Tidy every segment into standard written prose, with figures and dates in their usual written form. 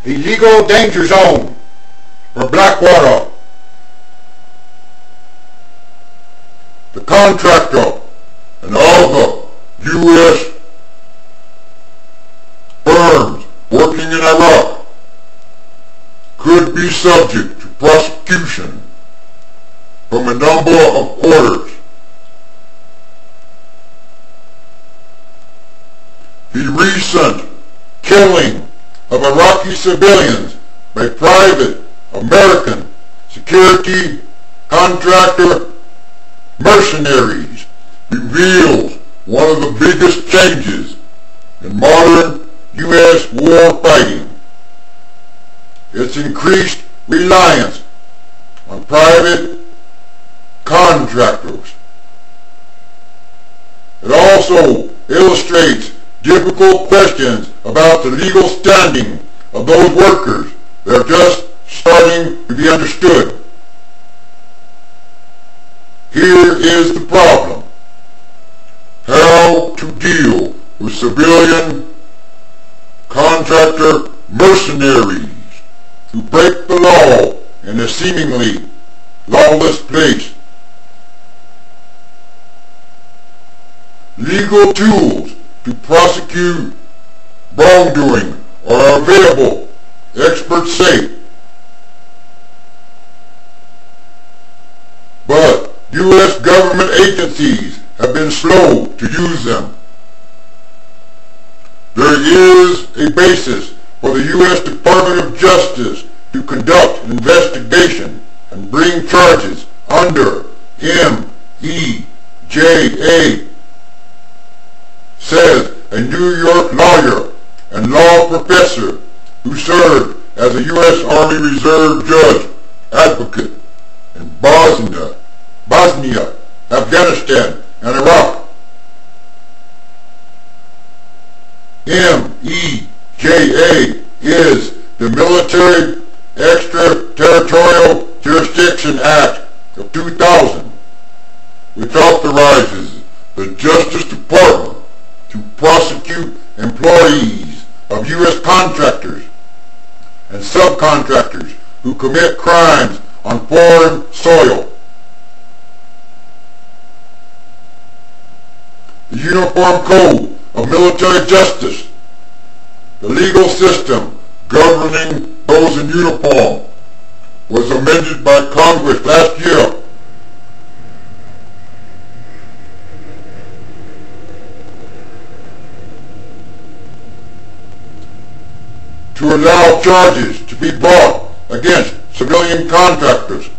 the legal danger zone for Blackwater. The contractor and other U.S. firms working in Iraq could be subject to prosecution from a number of quarters. The recent killing of Iraqi civilians by private American security contractor mercenaries reveals one of the biggest changes in modern U.S. war fighting. Its increased reliance on private contractors. It also illustrates difficult questions about the legal standing of those workers that are just starting to be understood. Here is the problem: how to deal with civilian contractor mercenaries who break the law in a seemingly lawless place. Legal tools to prosecute wrongdoing are available, experts say. But U.S. government agencies have been slow to use them. There is a basis for the U.S. Department of Justice to conduct an investigation and bring charges under MEJA, says a New York lawyer and law professor who served as a U.S. Army Reserve judge advocate in Bosnia, Afghanistan, and Iraq. MEJA is the Military Extraterritorial Jurisdiction Act of 2000, which authorizes the Justice Department to prosecute employees of U.S. contractors and subcontractors who commit crimes on foreign soil. The Uniform Code of Military Justice, the legal system governing those in uniform, was amended by Congress last year. To allow charges to be brought against civilian contractors.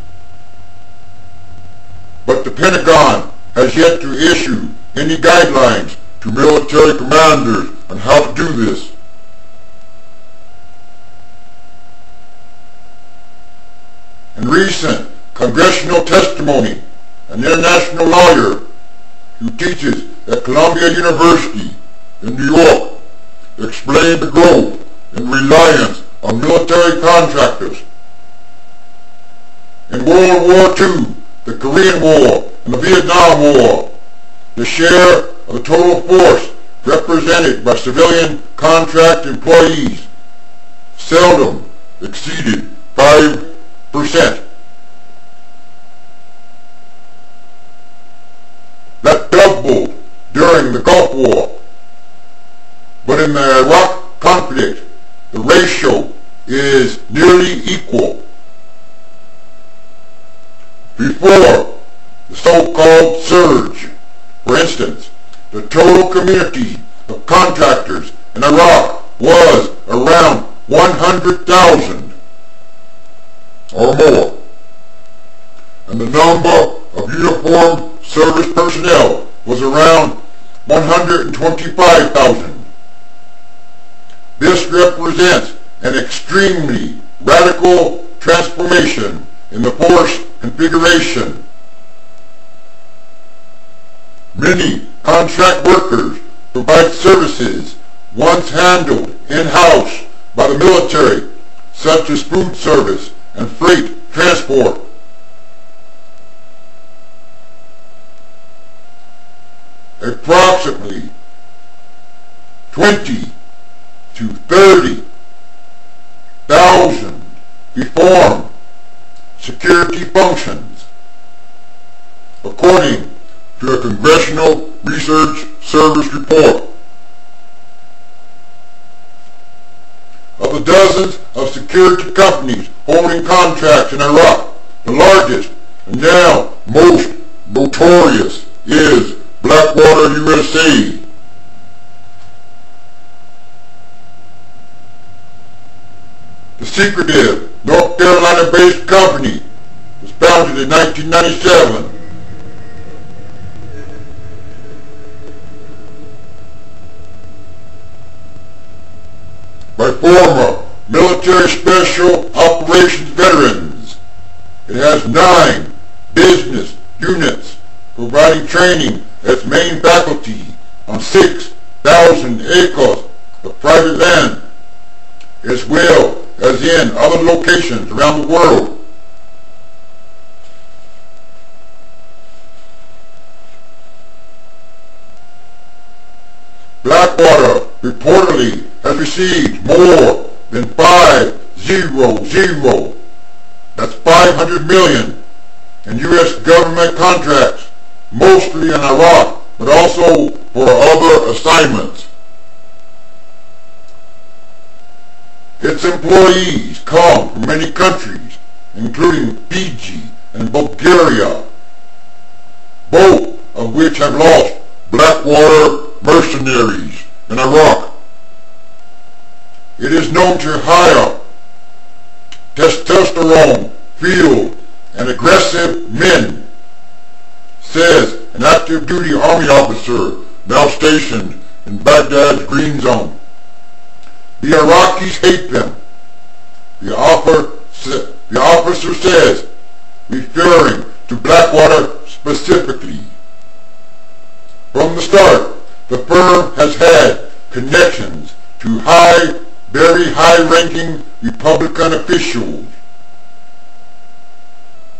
But the Pentagon has yet to issue any guidelines to military commanders on how to do this. In recent congressional testimony, an international lawyer who teaches at Columbia University in New York explained the growth in reliance on military contractors. In World War II, the Korean War, and the Vietnam War, the share of the total force represented by civilian contract employees seldom exceeded 5%. That doubled during the Gulf War, but in the Iraq conflict, the ratio is nearly equal. Before the so-called surge, for instance, the total community of contractors in Iraq was around 100,000 or more, and the number of uniformed service personnel was around 125,000. This represents an extremely radical transformation in the force configuration. Many contract workers provide services once handled in-house by the military, such as food service and freight transport. Approximately 20 to 30 reform security functions, according to a Congressional Research Service report. Of the dozens of security companies holding contracts in Iraq, the largest and now most notorious is Blackwater USA. The secretive North Carolina-based company was founded in 1997. By former military special operations veterans. It has 9 business units providing training at its main faculty on 6,000 acres of private land, as well as in other locations around the world. Blackwater reportedly has received more than that's $500 million in U.S. government contracts, mostly in Iraq, but also for other assignments. Its employees come from many countries, including Fiji and Bulgaria, both of which have lost Blackwater mercenaries in Iraq. It is known to hire testosterone-filled and aggressive men, says an active duty army officer now stationed in Baghdad's Green Zone. The Iraqis hate them, the officer says, referring to Blackwater specifically. From the start, the firm has had connections to very high-ranking Republican officials.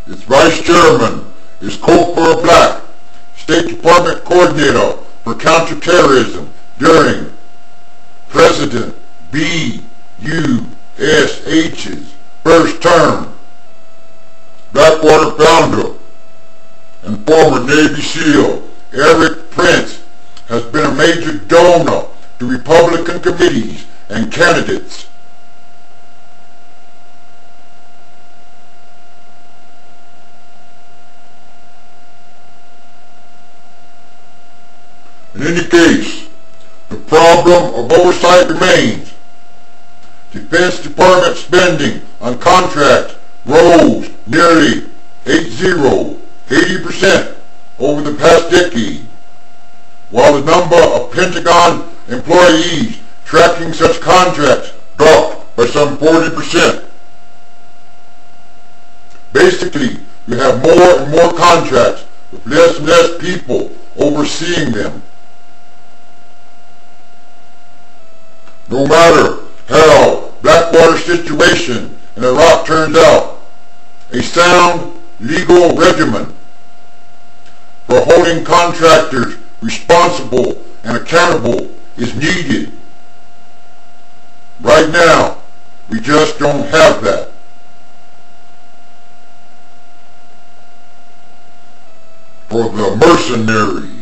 Its vice chairman is Christopher Black, State Department coordinator for counterterrorism during President B.U.S.H's first term. Blackwater founder and former Navy SEAL Eric Prince has been a major donor to Republican committees and candidates. In any case, the problem of oversight remains. Defense Department spending on contracts rose nearly 80% over the past decade, while the number of Pentagon employees tracking such contracts dropped by some 40%. Basically, you have more and more contracts with less and less people overseeing them. No matter how Blackwater's situation in Iraq turns out, a sound legal regimen for holding contractors responsible and accountable is needed. Right now, we just don't have that. For the mercenaries.